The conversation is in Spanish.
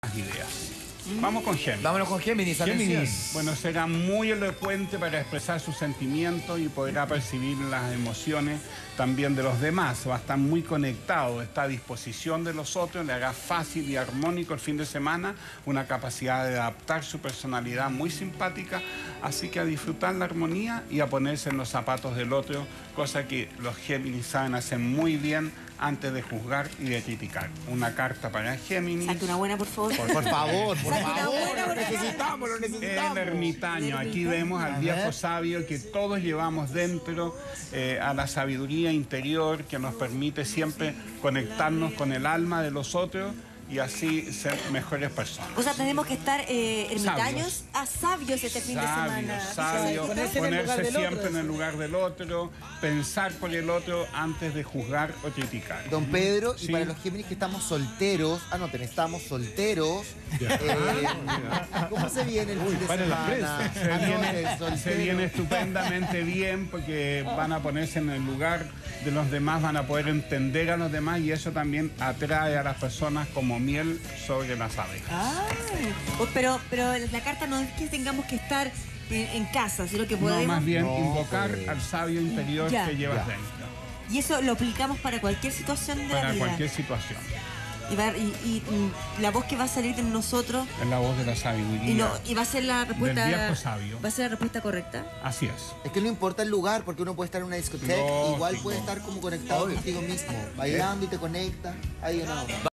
ideas. Vamos con Géminis. Vámonos con Géminis, atención. Bueno, será muy elocuente para expresar sus sentimientos y podrá percibir las emociones también de los demás. Va a estar muy conectado, está a disposición de los otros, le hará fácil y armónico el fin de semana, una capacidad de adaptar su personalidad muy simpática, así que a disfrutar la armonía y a ponerse en los zapatos del otro, cosa que los Géminis saben hacer muy bien antes de juzgar y de criticar. Una carta para Géminis. Saque una buena, por favor. Por favor, lo necesitamos, lo necesitamos. El ermitaño. Aquí vemos al viejo sabio que todos llevamos dentro, a la sabiduría interior que nos permite siempre conectarnos con el alma de los otros y así ser mejores personas. O sea, tenemos que estar ermitaños sabios este fin de semana. Sabios, ponerse siempre en el lugar del otro, pensar por el otro antes de juzgar o criticar. Don Pedro, y Sí. para los Géminis que estamos solteros, anoten, estamos solteros. ¿Cómo se viene el fin de semana? Se viene estupendamente bien porque van a ponerse en el lugar de los demás, van a poder entender a los demás y eso también atrae a las personas como miel sobre las abejas. Ay, pero la carta no es que tengamos que estar en casa, sino que podemos... No, más bien invocar al sabio interior que llevas dentro. Y eso lo aplicamos para cualquier situación de la Para vida. cualquier situación. Y la voz que va a salir de nosotros... Es la voz de la sabiduría. Y va a ser la respuesta... Del viejo sabio. ¿Va a ser la respuesta correcta? Así es. Es que no importa el lugar, porque uno puede estar en una discoteca, igual puede estar como conectado contigo mismo, bailando y te conecta. Ahí no.